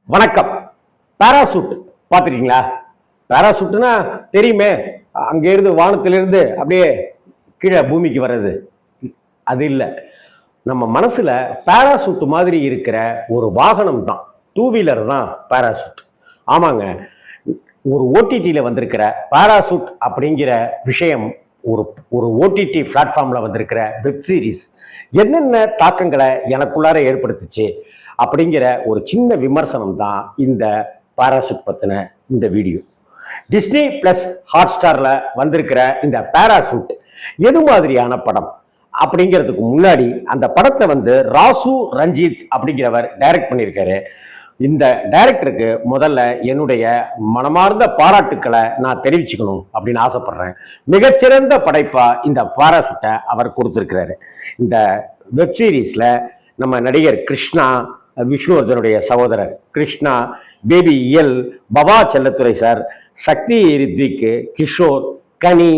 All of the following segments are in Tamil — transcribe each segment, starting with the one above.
வணக்கம். பாராசூட் பார்த்துருக்கீங்களா? பாராசூட்னா தெரியுமே, அங்கேருந்து வானத்திலிருந்து அப்படியே கீழே பூமிக்கு வர்றது. அது இல்லை, நம்ம மனசுல பாராசூட் மாதிரி இருக்கிற ஒரு வாகனம் தான், டூ வீலர் தான் பாராசூட். ஆமாங்க, ஒரு ஓடிடியில் வந்திருக்கிற பாராசூட் அப்படிங்கிற விஷயம் ஒரு ஒரு ஓடிடி பிளாட்ஃபார்மில் வந்திருக்கிற வெப் சீரிஸ் என்னென்ன தாக்கங்களை எனக்குள்ளார ஏற்படுத்துச்சு அப்படிங்கிற ஒரு சின்ன விமர்சனம் தான் இந்த பாராசூட் பற்றின இந்த வீடியோ. டிஸ்னி பிளஸ் ஹாட் ஸ்டாரில் வந்திருக்கிற இந்த பாராசூட் எது மாதிரியான படம் அப்படிங்கிறதுக்கு முன்னாடி அந்த படத்தை ராசு ரஞ்சித் அப்படிங்கிறவர் டைரக்ட் பண்ணியிருக்காரு. இந்த டைரக்டருக்கு முதல்ல என்னுடைய மனமார்ந்த பாராட்டுக்களை நான் தெரிவிச்சுக்கணும் அப்படின்னு ஆசைப்படுறேன். மிகச்சிறந்த படைப்பா இந்த பாராசூட்டை அவர் கொடுத்துருக்கிறாரு. இந்த வெப் சீரீஸ்ல நம்ம நடிகர் கிருஷ்ணா, விஷ்ணுவர்தனுடைய சகோதரர் கிருஷ்ணா, பேபி இயல், பவா செல்லத்துறை சார், சக்தி ரித்விக்கு, கிஷோர், கனி,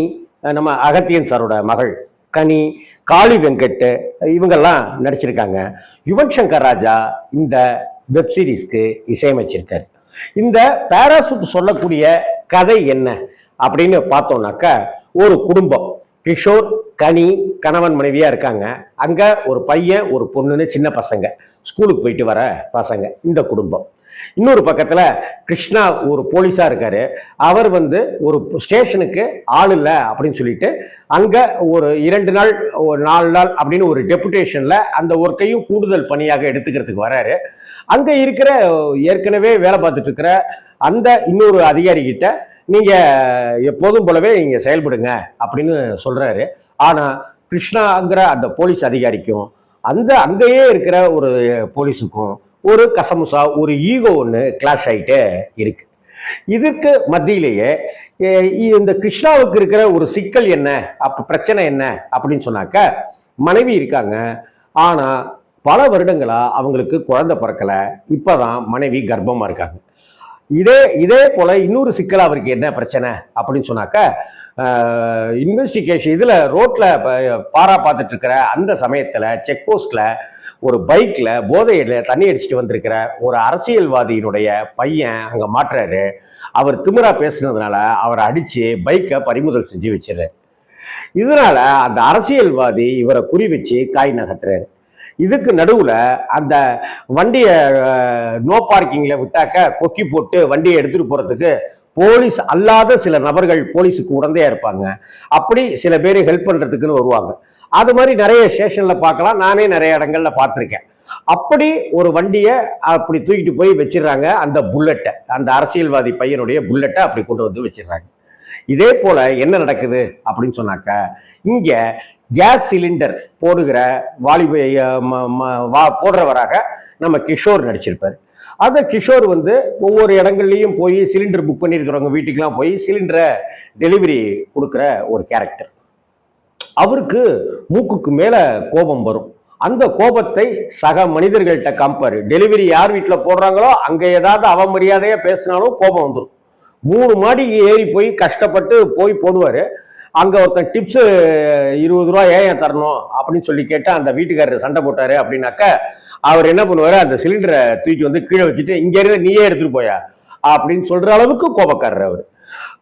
நம்ம அகத்தியன் சாரோட மகள் கனி, காளி வெங்கட், இவங்கெல்லாம் நடிச்சிருக்காங்க. யுவன் சங்கர் ராஜா இந்த வெப் சீரிஸ்க்கு இசையமைச்சிருக்காரு. இந்த பாராசூட் சொல்லக்கூடிய கதை என்ன அப்படின்னு பார்த்தோம்னாக்கா, ஒரு குடும்பம், கிஷோர், கனி கணவன் மனைவியா இருக்காங்க. அங்க ஒரு பையன் ஒரு பொண்ணுன்னு சின்ன பசங்க, ஸ்கூலுக்கு போயிட்டு வர பசங்க இந்த குடும்பம். இன்னொரு பக்கத்துல கிருஷ்ணா ஒரு போலீஸா இருக்காரு. அவர் ஒரு ஸ்டேஷனுக்கு ஆள் இல்லை அப்படின்னு சொல்லிட்டு அங்க ஒரு 2 நாள் 4 நாள் அப்படின்னு ஒரு டெபுடேஷன்ல அந்த ஒர்க்கையும் கூடுதல் பணியாக எடுத்துக்கிறதுக்கு வராரு. அங்க இருக்கிற ஏற்கனவே வேலை பார்த்துட்டு இருக்கிற அந்த இன்னொரு அதிகாரி கிட்ட நீங்க எப்போதும் போலவே நீங்க செயல்படுங்க அப்படின்னு சொல்றாரு. ஆனா கிருஷ்ணாங்கிற அந்த போலீஸ் அதிகாரிக்கும் அங்கேயே இருக்கிற ஒரு போலீஸுக்கும் ஒரு கசமுசா, ஒரு ஈகோ ஒன்று கிளாஷ் ஆகிட்டே இருக்கு. இதற்கு மத்தியிலேயே இந்த கிருஷ்ணாவுக்கு இருக்கிற ஒரு சிக்கல் என்ன, பிரச்சனை என்ன அப்படின்னு சொன்னாக்க, மனைவி இருக்காங்க, ஆனா பல வருடங்களா அவங்களுக்கு குழந்தை பிறக்கல. இப்பதான் மனைவி கர்ப்பமா இருக்காங்க. இதே போல இன்னொரு சிக்கல் அவருக்கு என்ன பிரச்சனை அப்படின்னு சொன்னாக்க, இன்வெஸ்டிகேஷன் இதுல ரோட்ல பாரா பார்த்துட்டு இருக்கிற அந்த சமயத்துல செக் போஸ்ட்ல ஒரு பைக்ல போதையில தண்ணி அடிச்சுட்டு வந்திருக்கிற ஒரு அரசியல்வாதியினுடைய பையன் அங்க மாட்டுறாரு. அவர் திமிரா பேசுனதுனால அவரை அடிச்சு பைக்கை பறிமுதல் செஞ்சு வச்சிரு. இதனால அந்த அரசியல்வாதி இவரை குறி வச்சு காய் நகர்த்துறாரு. இதுக்கு நடுவுல அந்த வண்டியை நோ பார்க்கிங்ல விட்டாக்க கொக்கி போட்டு வண்டியை எடுத்துட்டு போறதுக்கு போலீஸ் அல்லாத சில நபர்கள் போலீஸுக்கு உடந்தையா இருப்பாங்க. அப்படி சில பேர் ஹெல்ப் பண்றதுக்குன்னு வருவாங்க. அது மாதிரி நிறைய ஸ்டேஷன்ல பார்க்கலாம், நானே நிறைய இடங்கள்ல பார்த்துருக்கேன். அப்படி ஒரு வண்டியை அப்படி தூக்கிட்டு போய் வச்சிடறாங்க. அந்த புல்லட்டை, அந்த அரசியல்வாதி பையனுடைய புல்லட்டை அப்படி கொண்டு வந்து வச்சிடறாங்க. இதே போல என்ன நடக்குது அப்படின்னு சொன்னாக்க, இங்க கேஸ் சிலிண்டர் போடுகிற போடுறவராக நம்ம கிஷோர் நடிச்சிருப்பாரு. அந்த கிஷோர் ஒவ்வொரு இடங்கள்லையும் போய் சிலிண்டர் புக் பண்ணியிருக்கிறவங்க வீட்டுக்கெல்லாம் போய் சிலிண்டரை டெலிவரி கொடுக்குற ஒரு கேரக்டர். அவருக்கு மூக்குக்கு மேல கோபம் வரும். அந்த கோபத்தை சக மனிதர்கள்ட்ட கம்பேர், டெலிவரி யார் வீட்டில் போடுறாங்களோ அங்க ஏதாவது அவமரியாதையா பேசினாலும் கோபம் வந்துடும். 3 மாடி ஏறி போய் கஷ்டப்பட்டு போய் போடுவாரு. அங்க ஒருத்தன் டிப்ஸ் 20 ரூபா ஏன் தரணும் அப்படின்னு சொல்லி கேட்டா அந்த வீட்டுக்காரர் சண்டை போட்டாரு அப்படின்னாக்க, அவர் என்ன பண்ணுவாரு, அந்த சிலிண்டரை தூக்கி கீழே வச்சுட்டு இங்க இருந்து நீயே எடுத்துட்டு போயா அப்படின்னு சொல்ற அளவுக்கு கோபக்காரர் அவர்.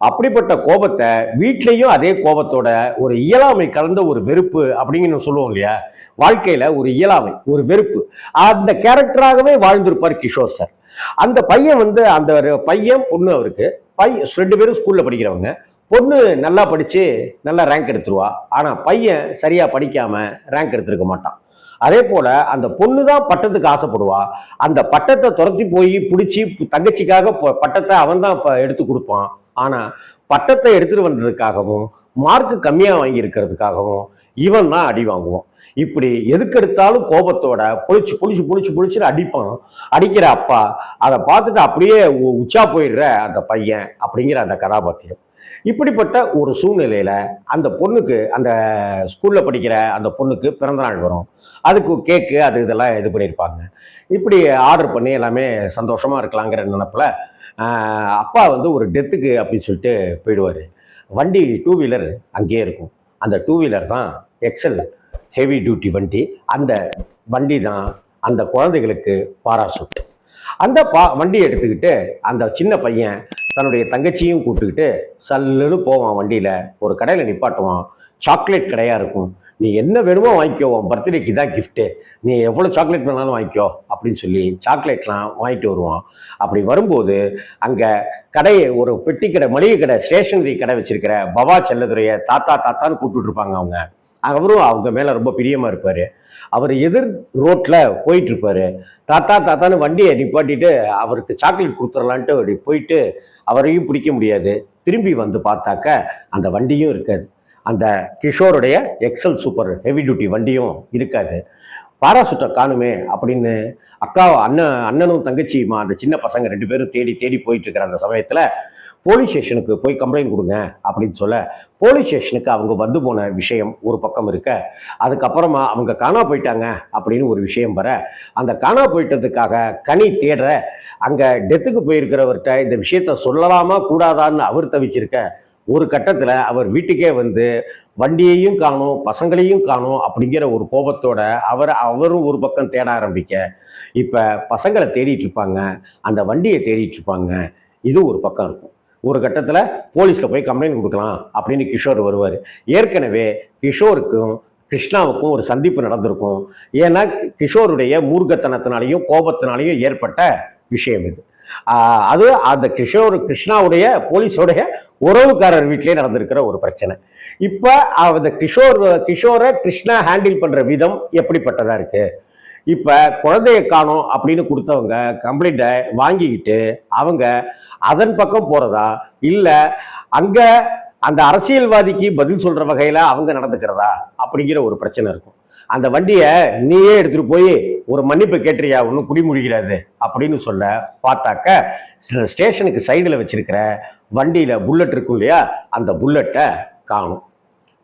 அப்படிப்பட்ட கோபத்தை வீட்லையும் அதே கோபத்தோட ஒரு இயலாமை கலந்த ஒரு வெறுப்பு அப்படின்னு சொல்லுவோம் இல்லையா, வாழ்க்கையில ஒரு இயலாமை, ஒரு வெறுப்பு, அந்த கேரக்டராகவே வாழ்ந்திருப்பார் கிஷோர் சார். அந்த பையன் அந்த பையன் பொண்ணு, அவருக்கு 2 பேரும் ஸ்கூல்ல படிக்கிறவங்க. பொண்ணு நல்லா படிச்சு நல்லா ரேங்க் எடுத்துருவா. ஆனா பையன் சரியா படிக்காம ரேங்க் எடுத்திருக்க மாட்டான். அதே போல அந்த பொண்ணு தான் பட்டத்துக்கு ஆசைப்படுவா. அந்த பட்டத்தை துரத்தி போய் பிடிச்சி தங்கச்சிக்காக பட்டத்தை அவன் தான் எடுத்து கொடுப்பான். ஆனா பட்டத்தை எடுத்துட்டு வந்ததுக்காகவும் மார்க் கம்மியா வாங்கி இருக்கிறதுக்காகவும் இவன் தான் அடி வாங்குவான். இப்படி எதுக்கெடுத்தாலும் கோபத்தோட பொழிச்சு பொழிச்சு பொழிச்சு பொழிச்சுன்னு அடிப்பான். அடிக்கிற அப்பா அதை பார்த்துட்டு அப்படியே உச்சா போயிடுற அந்த பையன் அப்படிங்கிற அந்த கதாபாத்திரம். இப்படிப்பட்ட ஒரு சூழ்நிலையில அந்த பொண்ணுக்கு, அந்த ஸ்கூல்ல படிக்கிற அந்த பொண்ணுக்கு பிறந்த நாள் வரும். அதுக்கு கேக்கு அது இதெல்லாம் இது பண்ணியிருப்பாங்க. இப்படி ஆர்டர் பண்ணி எல்லாமே சந்தோஷமா இருக்கலாங்கிற நினைப்புல அப்பா ஒரு டெத்துக்கு அப்படின்னு சொல்லிட்டு போயிடுவார். வண்டி 2 வீலர் அங்கேயே இருக்கும். அந்த 2 வீலர் தான் எக்ஸல் ஹெவி டியூட்டி வண்டி. அந்த வண்டி தான் அந்த குழந்தைகளுக்கு பாராசூட். அந்த வண்டியை எடுத்துக்கிட்டு அந்த சின்ன பையன் தன்னுடைய தங்கச்சியும் கூப்பிட்டுக்கிட்டு சல்லுன்னு போவான். வண்டியில் ஒரு கடையில் நிப்பாட்டுவான். சாக்லேட் கடையாக இருக்கும். நீ என்ன வேணுமோ வாங்கிக்கோ, உன் பர்த்டேக்கு தான் கிஃப்ட்டு, நீ எவ்வளோ சாக்லேட் வேணாலும் வாங்கிக்கோ அப்படின்னு சொல்லி சாக்லேட்லாம் வாங்கிட்டு வருவான். அப்படி வரும்போது அங்கே கடையை ஒரு பெட்டி கடை, மளிகை கடை, ஸ்டேஷனரி கடை வச்சிருக்கிற பவா செல்லதுரையை தாத்தா தாத்தான்னு கூப்பிட்டு இருப்பாங்க அவங்க. அவரும் அவங்க மேலே ரொம்ப பிரியமாக இருப்பார். அவர் எதிர் ரோட்டில் போயிட்டு இருப்பாரு. தாத்தா தாத்தான்னு வண்டியை நிப்பாட்டிட்டு அவருக்கு சாக்லேட் கொடுத்துடலான்ட்டு அப்படி போயிட்டு அவரையும் பிடிக்க முடியாது. திரும்பி வந்து பார்த்தாக்க அந்த வண்டியும் இருக்காது. அந்த கிஷோருடைய எக்ஸல் சூப்பர் ஹெவி டியூட்டி வண்டியும் இருக்காது. பாராசூட்டை காணுமே அப்படின்னு அண்ணனும் தங்கச்சியுமா அந்த சின்ன பசங்க 2 பேரும் தேடி தேடி போயிட்டு இருக்கிற அந்த சமயத்தில் போலீஸ் ஸ்டேஷனுக்கு போய் கம்ப்ளைண்ட் கொடுங்க அப்படின்னு சொல்ல, போலீஸ் ஸ்டேஷனுக்கு அவங்க வந்து போன விஷயம் ஒரு பக்கம் இருக்க, அதுக்கப்புறமா அவங்க காணா போயிட்டாங்க அப்படின்னு ஒரு விஷயம் வர, அந்த காணா போயிட்டதுக்காக கனி தேடுற அங்கே டெத்துக்கு போயிருக்கிறவர்கிட்ட இந்த விஷயத்த சொல்லலாமா கூடாதான்னு அவர் தவிச்சிருக்க, ஒரு கட்டத்தில் அவர் வீட்டுக்கே வந்து வண்டியையும் காணும் பசங்களையும் காணும் அப்படிங்கிற ஒரு கோபத்தோட அவரும் ஒரு பக்கம் தேட ஆரம்பிக்க, இப்போ பசங்களை தேடிட்டு இருப்பாங்க, அந்த வண்டியை தேடிட்டு இருப்பாங்க. இது ஒரு பக்கம் இருக்கும். ஒரு கட்டத்தில் போலீஸில் போய் கம்ப்ளைண்ட் கொடுக்கலாம் அப்படின்னு கிஷோர் வருவார். ஏற்கனவே கிஷோருக்கும் கிருஷ்ணாவுக்கும் ஒரு சந்திப்பு நடந்திருக்கும். ஏன்னா கிஷோருடைய மூர்க்கத்தனத்தினாலையும் கோபத்தினாலையும் ஏற்பட்ட விஷயம் இது. அது அந்த கிருஷ்ணாவுடைய போலீஸோடைய உறவுக்காரர் வீட்டிலே நடந்திருக்கிற ஒரு பிரச்சனை. இப்போ அந்த கிஷோரை கிருஷ்ணா ஹேண்டில் பண்ணுற விதம் எப்படிப்பட்டதாக இருக்கு. இப்போ குழந்தைய காணோம் அப்படின்னு கொடுத்தவங்க கம்ப்ளைண்ட்டை வாங்கிக்கிட்டு அவங்க அதன் பக்கம் போகிறதா, இல்லை அங்கே அந்த அரசியல்வாதிக்கு பதில் சொல்கிற வகையில் அவங்க நடந்துக்கிறதா அப்படிங்கிற ஒரு பிரச்சனை இருக்கும். அந்த வண்டியை நீயே எடுத்துகிட்டு போய் ஒரு மன்னிப்பு கேட்டுறியா, ஒன்றும் குடிமுடிக்கிறாது அப்படின்னு சொல்ல பார்த்தாக்க, ஸ்டேஷனுக்கு சைடில் வச்சிருக்கிற வண்டியில் புல்லட் இருக்கும் இல்லையா, அந்த புல்லட்டை காணும்.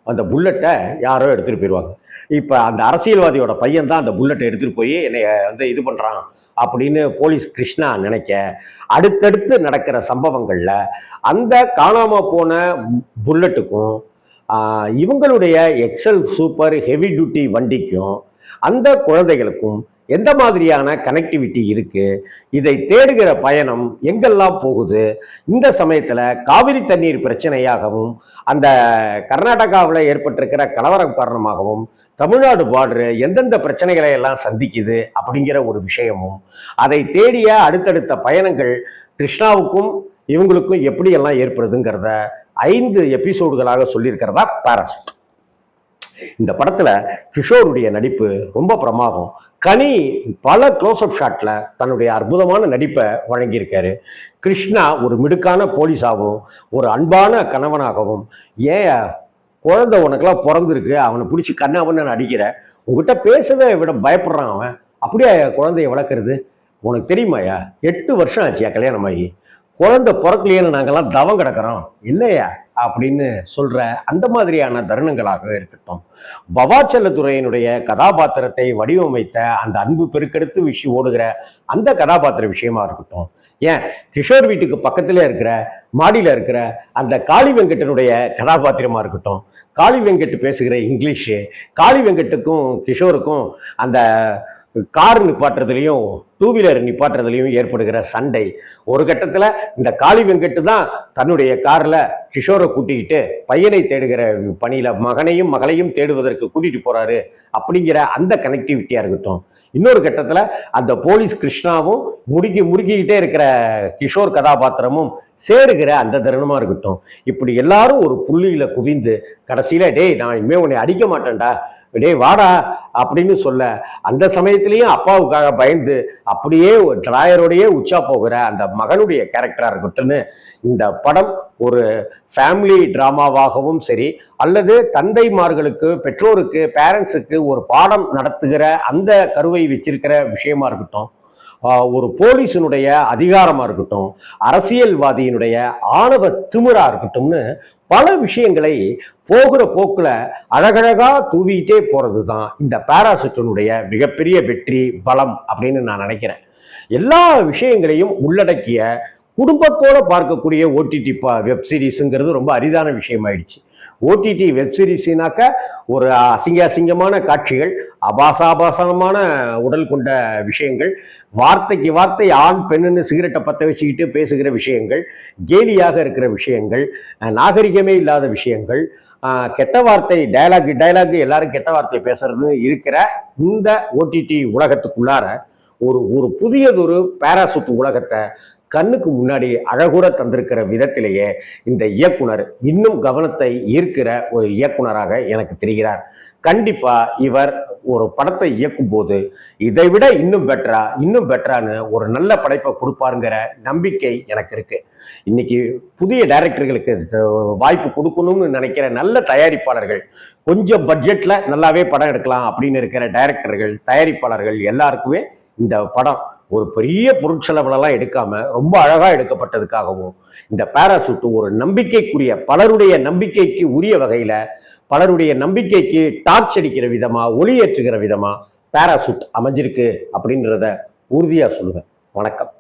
அந்த புல்லட்டை யாரோ எடுத்துகிட்டு போயிடுவாங்க. இப்போ அந்த அரசியல்வாதியோட பையன் தான் அந்த புல்லட்டை எடுத்துகிட்டு போய் என்னை வந்து இது பண்ணுறான் அப்படின்னு போலீஸ் கிருஷ்ணா நினைக்க, அடுத்தடுத்து நடக்கிற சம்பவங்களில் அந்த காணாமல் போன புல்லட்டுக்கும் இவங்களுடைய எக்ஸல் சூப்பர் ஹெவி டியூட்டி வண்டிக்கும் அந்த குழந்தைகளுக்கும் எந்த மாதிரியான கனெக்டிவிட்டி இருக்கு, இதை தேடுகிற பயணம் எங்கெல்லாம் போகுது, இந்த சமயத்தில் காவிரி தண்ணீர் பிரச்சனையாகவும் அந்த கர்நாடகாவில் ஏற்பட்டிருக்கிற கலவரம் காரணமாகவும் தமிழ்நாடு பார்டரு எந்தெந்த பிரச்சனைகளை எல்லாம் சந்திக்குது அப்படிங்கிற ஒரு விஷயமும், அதை தேடிய அடுத்தடுத்த பயணங்கள் கிருஷ்ணாவுக்கும் இவங்களுக்கும் எப்படியெல்லாம் ஏற்படுதுங்கிறத 5 எபிசோடுகளாக சொல்லியிருக்கிறதா பாராசூட். இந்த படத்துல கிஷோருடைய நடிப்பு ரொம்ப பிரமாதம். கனி பல க்ளோஸ்அப் ஷாட்ல தன்னுடைய அற்புதமான நடிப்பை வழங்கியிருக்காரு. கிருஷ்ணா ஒரு மிடுக்கான போலீஸாகவும் ஒரு அன்பான கணவனாகவும், ஏன் குழந்தை உனக்கெல்லாம் பிறந்திருக்கு, அவனை பிடிச்சி கண்ணாவன்னு அடிக்கிற, உங்ககிட்ட பேசவே விட பயப்படுறான் அவன், அப்படியே குழந்தைய வளர்க்குறது உனக்கு தெரியுமாயா? 8 வருஷம் ஆச்சியா கல்யாணம் ஆகி, குழந்தை பிறக்கலையேன்னு நாங்கள்லாம் தவம் கிடக்கிறோம் இல்லையா அப்படின்னு சொல்ற அந்த மாதிரியான தருணங்களாக இருக்கட்டும். பவா செல்லத்துரையினுடைய கதாபாத்திரத்தை வடிவமைத்த அந்த அன்பு பெருக்கெடுத்து ஓடுகிற அந்த கதாபாத்திர விஷயமா இருக்கட்டும், ஏன் கிஷோர் வீட்டுக்கு பக்கத்திலே இருக்கிற மாடியில் இருக்கிற அந்த காளி வெங்கட்டனுடைய கதாபாத்திரமா இருக்கட்டும், காளி வெங்கட் பேசுகிற இங்கிலீஷு, காளி வெங்கட்டுக்கும் கிஷோருக்கும் அந்த கார் நிப்பாட்டுறதுலையும் 2 வீலர் நிப்பாட்டுறதுலையும் ஏற்படுகிற சண்டை, ஒரு கட்டத்தில் இந்த காளி வெங்கட்டு தான் தன்னுடைய காரில் கிஷோரை கூட்டிக்கிட்டு பையனை தேடுகிற பணியில் மகனையும் மகளையும் தேடுவதற்கு கூட்டிகிட்டு போகிறாரு அப்படிங்கிற அந்த கனெக்டிவிட்டியாக இருக்கட்டும், இன்னொரு கட்டத்தில் அந்த போலீஸ் கிருஷ்ணாவும் முறுக்கிக்கிட்டே இருக்கிற கிஷோர் கதாபாத்திரமும் சேருகிற அந்த தருணமாக இருக்கட்டும், இப்படி எல்லாரும் ஒரு புள்ளியில் குவிந்து கடைசியில் டேய் நான் இனிமேல் உன்னை அடிக்க மாட்டேன்டா, டேய் வாடா அப்படின்னு சொல்ல, அந்த சமயத்திலையும் அப்பாவுக்காக பயந்து அப்படியே டிராயரோடையே உச்சா போகிற அந்த மகனுடைய கேரக்டரா இருக்கட்டும்னு இந்த படம் ஒரு ஃபேமிலி டிராமாவாகவும் சரி, அல்லது தந்தைமார்களுக்கு பெற்றோருக்கு பேரண்ட்ஸுக்கு ஒரு பாடம் நடத்துகிற அந்த கருவை வச்சிருக்கிற விஷயமா இருக்கட்டும், ஒரு போலீஸினுடைய அதிகாரமா இருக்கட்டும், அரசியல்வாதியினுடைய ஆணவ திமிரா இருக்கட்டும்னு பல விஷயங்களை போகிற போக்குல அழகழகா தூவிட்டே போறது தான் இந்த பாராசூட்டினுடைய மிகப்பெரிய வெற்றி பலம் அப்படின்னு நான் நினைக்கிறேன். எல்லா விஷயங்களையும் உள்ளடக்கிய குடும்பத்தோட பார்க்கக்கூடிய ஓடிடி வெப் சீரிஸுங்கிறது ரொம்ப அரிதான விஷயம் ஆயிடுச்சு. ஓடிடி வெப் சீரிஸ்னாக்க ஒரு அசிங்கமான காட்சிகள், ஆபாசமான உடல் கொண்ட விஷயங்கள், வார்த்தைக்கு வார்த்தை ஆண் பெண்ணுன்னு சிகரெட்டை பற்ற வச்சுக்கிட்டு பேசுகிற விஷயங்கள், கேலியாக இருக்கிற விஷயங்கள், நாகரிகமே இல்லாத விஷயங்கள், கெட்ட வார்த்தை டயலாக் எல்லாரும் கெட்ட வார்த்தை பேசுறது இருக்கிற இந்த ஓடிடி உலகத்துக்குள்ளார ஒரு ஒரு புதியதொரு பேராசூட் உலகத்தை கண்ணுக்கு முன்னாடி அழகுற தந்திருக்கிற விதத்திலேயே இந்த இயக்குனர் இன்னும் கவனத்தை ஈர்க்கிற ஒரு இயக்குனராக எனக்கு தெரிகிறார். கண்டிப்பா இவர் ஒரு படத்தை இயக்கும் போது இதை விட இன்னும் பெட்டரான்னு ஒரு நல்ல படைப்பை கொடுப்பாருங்கிற நம்பிக்கை எனக்கு இருக்கு. இன்னைக்கு புதிய டைரக்டர்களுக்கு வாய்ப்பு கொடுக்கணும்னு நினைக்கிற நல்ல தயாரிப்பாளர்கள், கொஞ்சம் பட்ஜெட்ல நல்லாவே படம் எடுக்கலாம் அப்படின்னு இருக்கிற டைரக்டர்கள், தயாரிப்பாளர்கள் எல்லாருக்குமே இந்த படம் ஒரு பெரிய பொருட்செலவுலாம் எடுக்காம ரொம்ப அழகா எடுக்கப்பட்டதுக்காகவும், இந்த பேராசூட் ஒரு நம்பிக்கைக்குரிய, பலருடைய நம்பிக்கைக்கு உரிய வகையில, பலருடைய நம்பிக்கைக்கு டார்ச் அடிக்கிற விதமா, ஒளியேற்றுகிற விதமா பேராசூட் அமைஞ்சிருக்கு அப்படின்றத உறுதியா சொல்லுவேன். வணக்கம்.